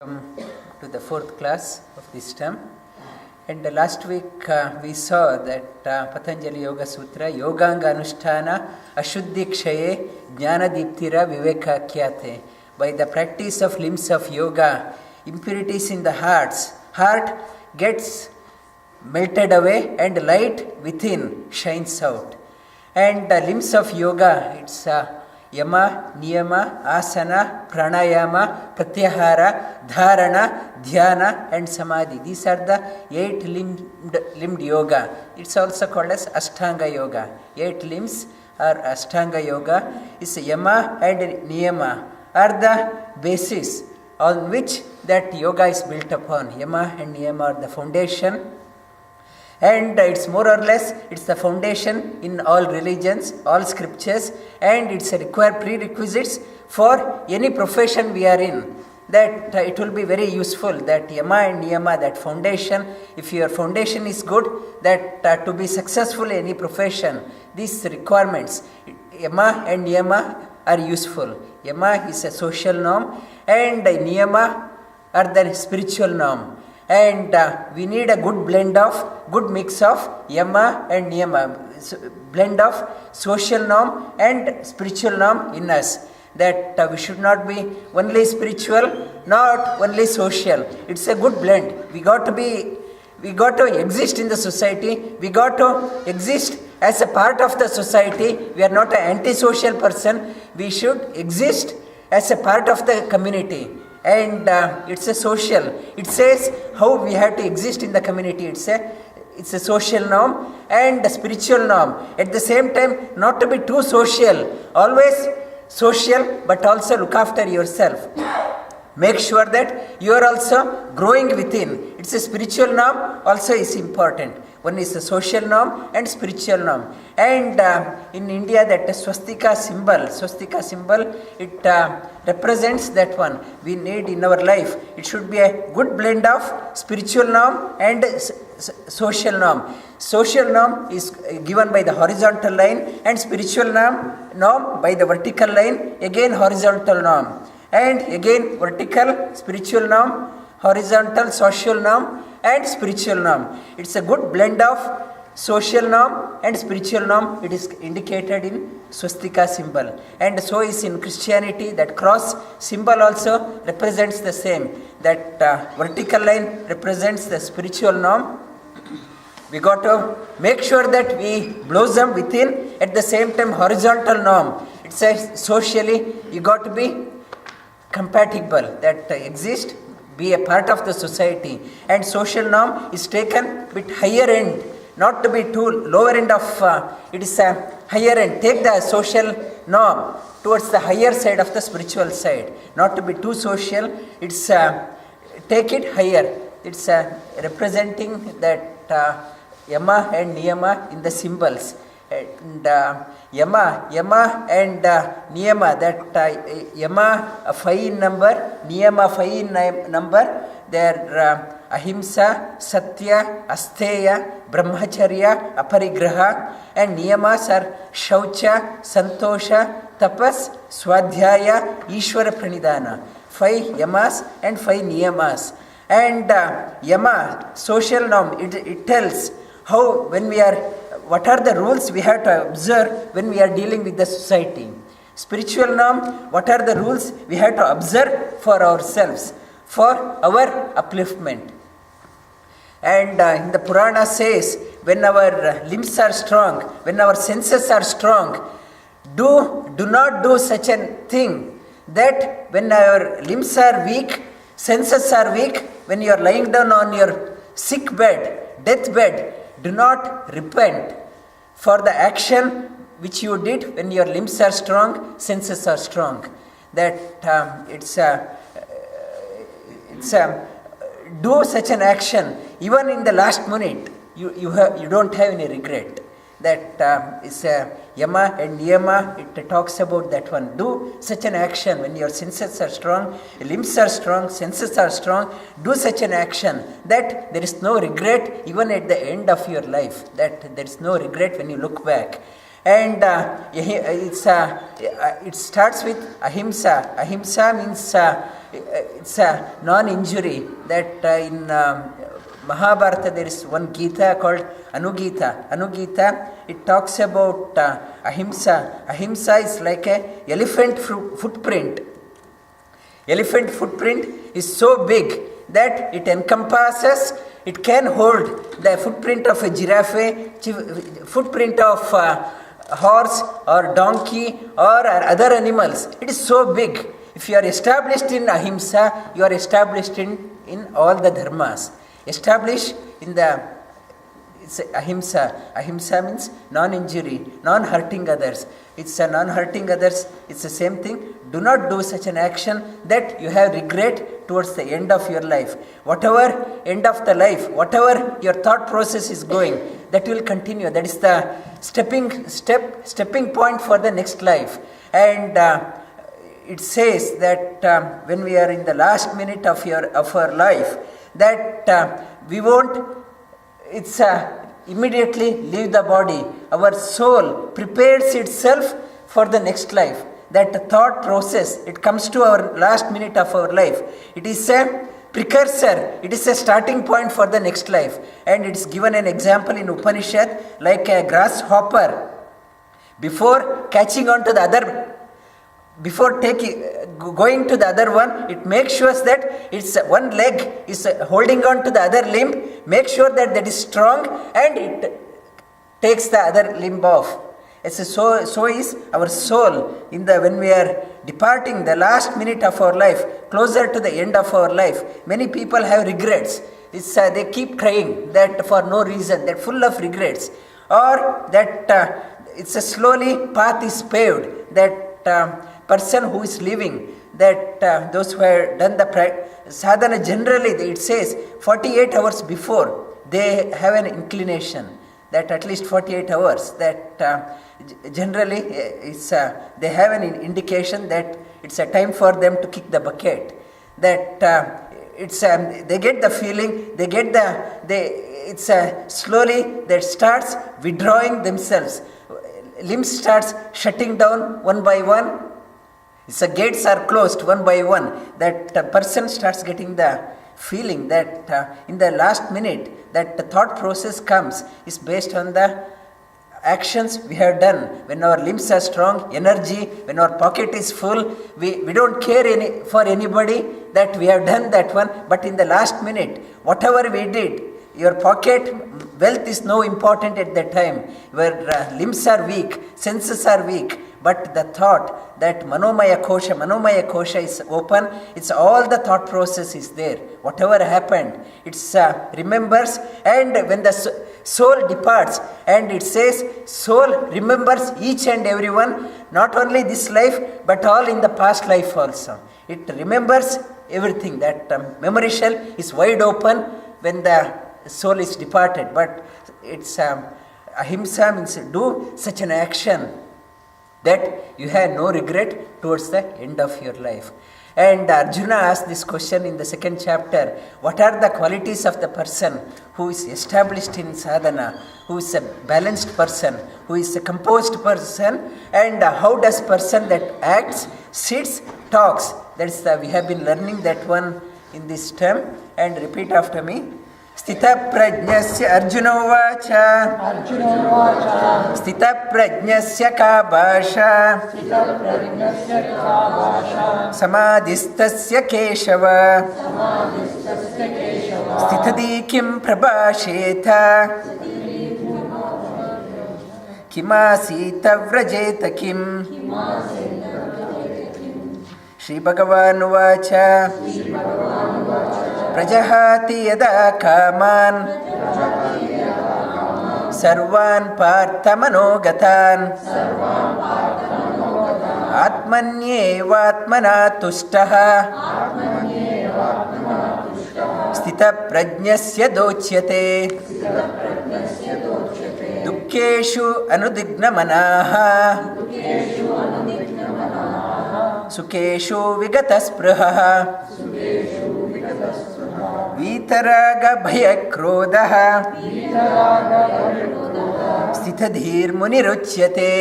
To the fourth class of this term, and last week we saw that Patanjali Yoga Sutra Yoganga Anushtana Ashuddhi Kshaye Jnana Diptira Viveka Kyate. By the practice of limbs of yoga, impurities in the heart gets melted away and light within shines out. And limbs of yoga, it's Yama, Niyama, Asana, Pranayama, Pratyahara, Dharana, Dhyana and Samadhi. These are the 8-limbed yoga. It's also called as Ashtanga yoga. 8 limbs are Ashtanga yoga. It's Yama and Niyama are the basis on which that yoga is built upon. Yama and Niyama are the foundation. And it's more or less, it's the foundation in all religions, all scriptures, and it's a prerequisites for any profession we are in. That it will be very useful, that Yama and Niyama, that foundation, if your foundation is good, that to be successful in any profession, these requirements, Yama and Niyama are useful. Yama is a social norm, and Niyama are the spiritual norm. And we need a good mix of Yama and Niyama, blend of social norm and spiritual norm in us. That we should not be only spiritual, not only social. It's a good blend. We got to exist in the society. We got to exist as a part of the society. We are not an antisocial person. We should exist as a part of the community. And it's a social. It says how we have to exist in the community. It's a social norm and a spiritual norm. At the same time, not to be too social. Always social, but also look after yourself. Make sure that you are also growing within. It's a spiritual norm also is important. One is a social norm and spiritual norm. And in India, that swastika symbol, it represents that one. We need in our life. It should be a good blend of spiritual norm and social norm. Social norm is given by the horizontal line, and spiritual norm by the vertical line, again horizontal norm. And again vertical, spiritual norm, horizontal, social norm and spiritual norm. It's a good blend of social norm and spiritual norm. It is indicated in swastika symbol. And so is in Christianity, that cross symbol also represents the same. That vertical line represents the spiritual norm. We got to make sure that we blossom within, at the same time horizontal norm. It's a socially, you got to be compatible, that exist, be a part of the society. And social norm is taken bit higher end, not to be too lower end of, it is a higher end. Take the social norm towards the higher side of the spiritual side, not to be too social. It's take it higher. It's representing that Yama and Niyama in the symbols. And Yama and Niyama, that Yama 5 in number, Niyama 5 in number, they are Ahimsa, Satya, Asteya, Brahmacharya, Aparigraha, and Niyamas are Shaucha, Santosha, Tapas, Swadhyaya, Ishvara Pranidhana. 5 Yamas and 5 Niyamas. And Yama, social norm, it tells how what are the rules we have to observe when we are dealing with the society. Spiritual norm, what are the rules we have to observe for ourselves, for our upliftment. And in the Purana says, when our limbs are strong, when our senses are strong, do not do such a thing that when our limbs are weak, senses are weak, when you are lying down on your sick bed, deathbed, do not repent for the action which you did when your limbs are strong, senses are strong. That do such an action even in the last minute. You don't have any regret. That is Yama and Niyama. It talks about that one. Do such an action when your senses are strong, limbs are strong, senses are strong. Do such an action that there is no regret even at the end of your life. That there is no regret when you look back. And it starts with ahimsa. Ahimsa means it's a non-injury. That in Mahabharata there is one Gita called Anugita. Anugita, it talks about ahimsa. Ahimsa is like a elephant footprint. Elephant footprint is so big that it encompasses, it can hold the footprint of a giraffe, footprint of horse or donkey or other animals. It is so big. If you are established in ahimsa, you are established in all the dharmas. Established in it's ahimsa. Ahimsa means non-injury, non-hurting others. It's a non-hurting others. It's the same thing. Do not do such an action that you have regret towards the end of your life. Whatever end of the life, whatever your thought process is going, that will continue. That is the stepping point for the next life. And it says that when we are in the last minute of our life, that we won't. It's immediately leave the body. Our soul prepares itself for the next life. That thought process, it comes to our last minute of our life. It is a precursor. It is a starting point for the next life. And it's given an example in Upanishad like a grasshopper. Before catching on to the other, before going to the other one, it makes sure that its one leg is holding on to the other limb, make sure that is strong, and it takes the other limb off. So is our soul when we are departing the last minute of our life, closer to the end of our life. Many people have regrets. They keep crying that for no reason, they're full of regrets, or that it's a slowly path is paved. That person who is living, that those who have done the sadhana, generally it says 48 hours before they have an inclination, that at least 48 hours, that generally they have an indication that it's a time for them to kick the bucket. That they get the feeling, it's slowly that starts withdrawing themselves. Limbs starts shutting down one by one. The gates are closed one by one. That person starts getting the feeling that in the last minute, that the thought process comes is based on the actions we have done. When our limbs are strong, energy, when our pocket is full, we don't care for anybody that we have done that one. But in the last minute, whatever we did, your pocket, wealth is no important at that time. Your limbs are weak, senses are weak. But the thought, that Manomaya Kosha is open, it's all the thought process is there. Whatever happened, it's remembers, and when the soul departs, and it says, soul remembers each and every one, not only this life, but all in the past life also. It remembers everything. That memory shell is wide open when the soul is departed. But it's ahimsa means do such an action that you have no regret towards the end of your life. And Arjuna asked this question in the second chapter: what are the qualities of the person who is established in sadhana, who is a balanced person, who is a composed person, and how does person that acts, sits, talks? That's we have been learning that one in this term. And repeat after me. स्थितप्रज्ञस्य Arjun उवाच स्थितप्रज्ञस्य का भाषा समाधिस्तस्य केशव स्थितधि किं प्रभाषेत किमासीत व्रजेत किम् श्रीभगवानुवाच प्रजहाति यदा कामान् सर्वान् पार्थमनोगतान् आत्मन्येवात्मना तुष्टः स्थितप्रज्ञस्य दोच्यते दुःखेषु अनुदिग्नमनाः सुखेषु विगतस्पृहः वीतरागभयक्रोधः स्थितधीर्मुनिरुच्यते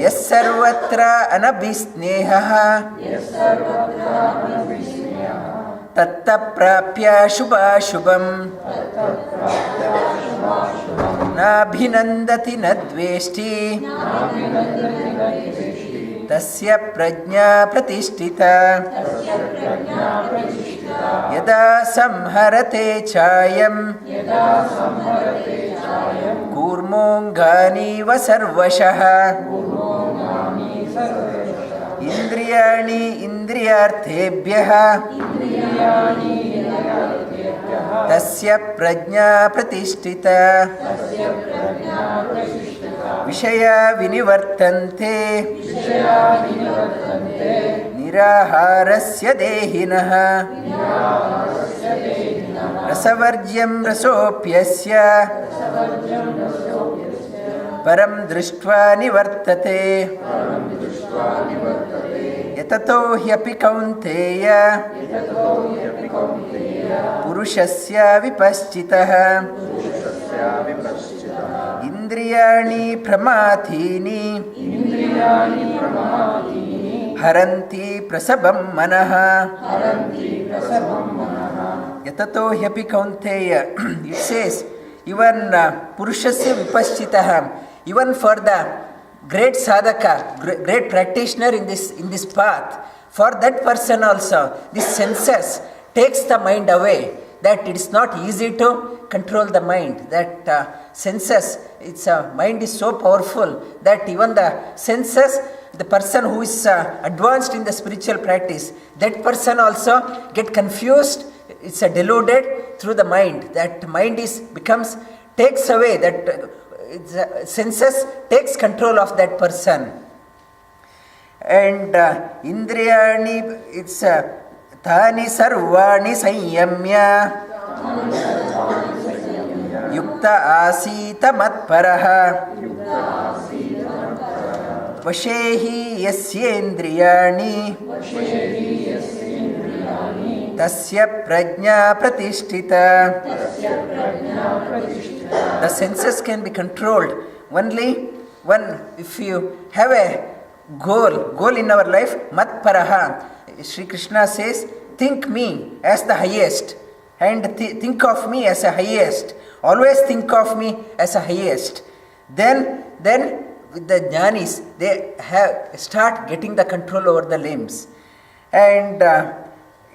यः सर्वत्र अनभिस्नेहः तत्तप्राप्य शुभाशुभम् नाभिनन्दति न द्वेष्टि तस्य प्रज्ञा प्रतिष्ठिता यदा संहरते चायं कूर्मोऽङ्गानीव सर्वशः इन्द्रियाणि इन्द्रियार्थेभ्यः तस्य प्रज्ञा प्रतिष्ठिता विषया विनिवर्तन्ते निराहारस्य देहिनः रसवर्ज्यं रसोऽप्यस्य परं दृष्ट्वा निवर्तते यततो ह्यपि कौन्तेय पुरुषस्य विपश्चितः इन्द्रियाणि प्रमाथीनि हरन्ति प्रसभं मनः यततो ह्यपि कौन्तेय it says even purushasya vipaschitah, even for the great sadhaka, great practitioner in this path, for that person also this senses takes the mind away, that it is not easy to control the mind, that senses, its mind is so powerful that even the senses, the person who is advanced in the spiritual practice, that person also get confused, it's deluded through the mind, that mind takes away, that senses takes control of that person. And indriyani, it's tani sarvani sanyamya yukta asita matparaha vashehi yasyendriyani tasya prajna pratishtita. The senses can be controlled only when, if you have a goal in our life, matparaha. Sri Krishna says, think me as the highest and think of me as a highest. Always think of me as a highest. Then with the jnanis, they start getting the control over the limbs. And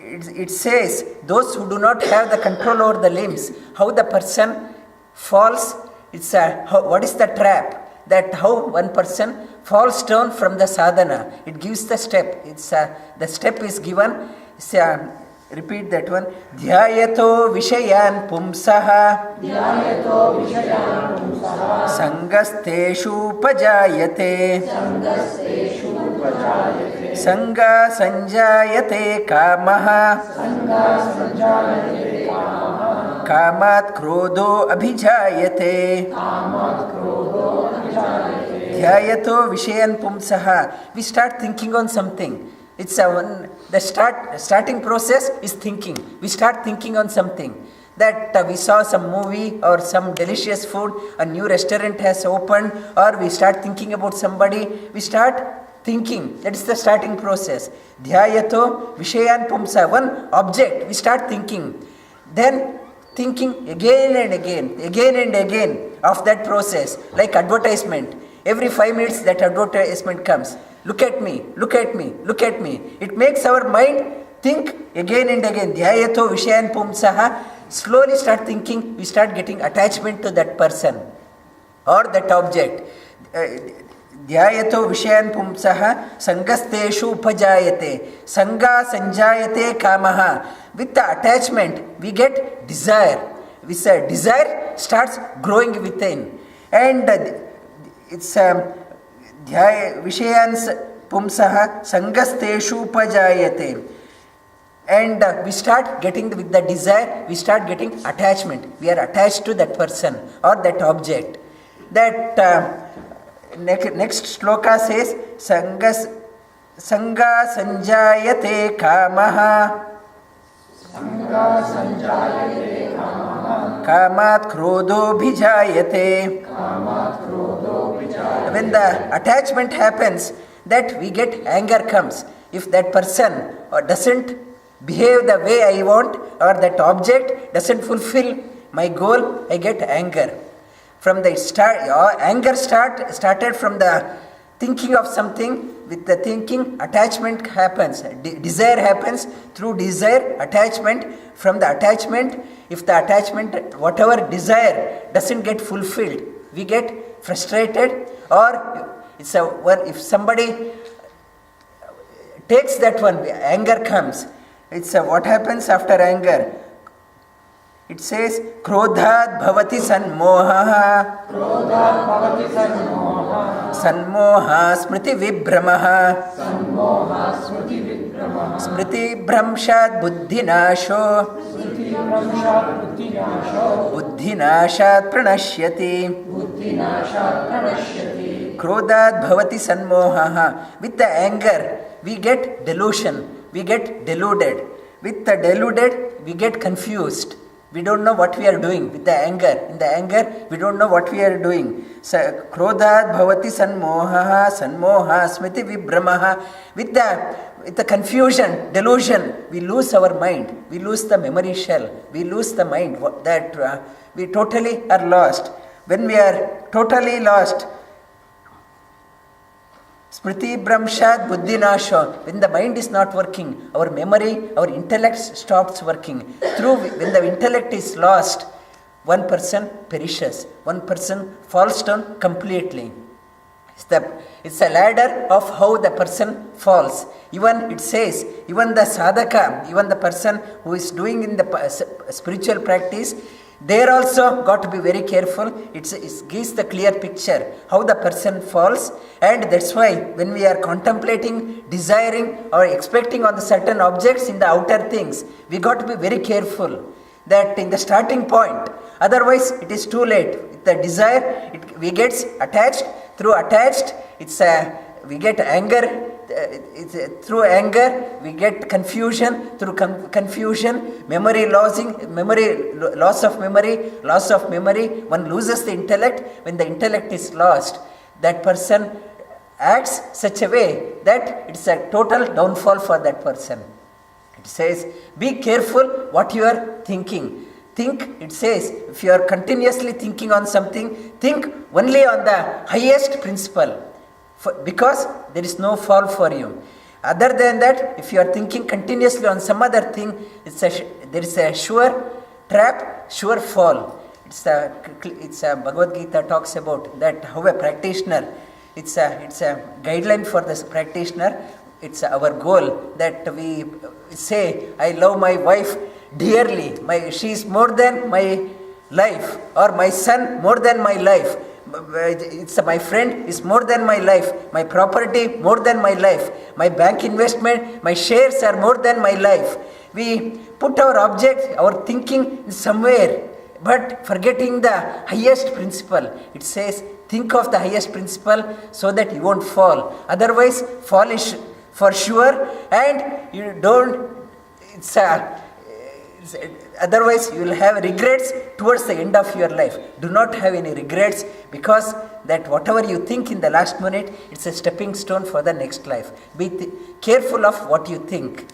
it says, those who do not have the control over the limbs, how the person falls, what is the trap? That how one person falls down from the sadhana. It gives the step. The step is given. Repeat that one. Dhyayato vishayan pumsaha sangasteshu pajayate sanga sanjayate kamaha kamat krodho abhijayate dhyayato vishayan pumsaha. We start thinking on something. It's the starting process is thinking. We start thinking on something. That we saw some movie or some delicious food, a new restaurant has opened, or we start thinking about somebody. We start thinking. That is the starting process. Dhyayato vishayan pumsa. One object, we start thinking. Then thinking again and again of that process. Like advertisement. Every 5 minutes that advertisement comes. Look at me. It makes our mind think again and again. Dhyayato vishayan pumsaha. Slowly start thinking, we start getting attachment to that person or that object. Dhyayato vishayan pumsaha sangasteshu upajayate. Sanga sanjayate kamaha. With the attachment, we get desire. Desire starts growing within. And it's Vishayans pumsaha sangasteshu upajayate. And we start getting, with the desire, we start getting attachment. We are attached to that person or that object. That next shloka says, Sanga sanjayate kamaha Kamat krodho bhijayate. When the attachment happens, that we get anger comes. If that person doesn't behave the way I want, or that object doesn't fulfill my goal, I get anger. From the start, anger started from the thinking of something. With the thinking, attachment happens. Desire happens. Through desire, attachment. From the attachment, if the attachment, whatever desire doesn't get fulfilled, we get frustrated. Or if somebody takes that one, anger comes. What happens after anger? It says, Krodhat bhavati sanmoha. Sanmoha smriti vibhramaha. Smriti bhramshat buddhinasho. Buddhinashat pranashyati. Krodhat bhavati sanmoha. With the anger, we get delusion. We get deluded. With the deluded, we get confused. We don't know what we are doing with the anger. In the anger, we don't know what we are doing. Krodhat bhavati sanmoha, sanmoha smriti vibhramaha. With the confusion, delusion, we lose our mind. We lose the memory shell. We lose the mind. That we totally are lost. When we are totally lost, Smriti Brahmshat Buddhinasho, when the mind is not working, our memory, our intellect stops working. When the intellect is lost, one person perishes, one person falls down completely. It's a ladder of how the person falls. Even it says, even the sadhaka, even the person who is doing in the spiritual practice, there also got to be very careful. It gives the clear picture how the person falls, and that's why when we are contemplating, desiring or expecting on the certain objects in the outer things, we got to be very careful that in the starting point. Otherwise, it is too late. With the desire, we get attached. Through attached, we get anger. Through anger, we get confusion. Through confusion, loss of memory. One loses the intellect. When the intellect is lost, that person acts such a way that it's a total downfall for that person. It says, be careful what you are thinking. Think, it says, if you are continuously thinking on something, think only on the highest principle. Because there is no fall for you. Other than that, if you are thinking continuously on some other thing, there is a sure trap, sure fall. It's a Bhagawat Gita talks about that how a practitioner. It's a guideline for this practitioner. It's our goal that we say, I love my wife dearly. She is more than my life, or my son more than my life. My friend is more than my life, my property more than my life, my bank investment, my shares are more than my life. We put our object, our thinking somewhere, but forgetting the highest principle. It says, think of the highest principle so that you won't fall. Otherwise, fall is for sure, and you don't. Otherwise, you will have regrets towards the end of your life. Do not have any regrets, because that whatever you think in the last minute, it's a stepping stone for the next life. Be careful of what you think.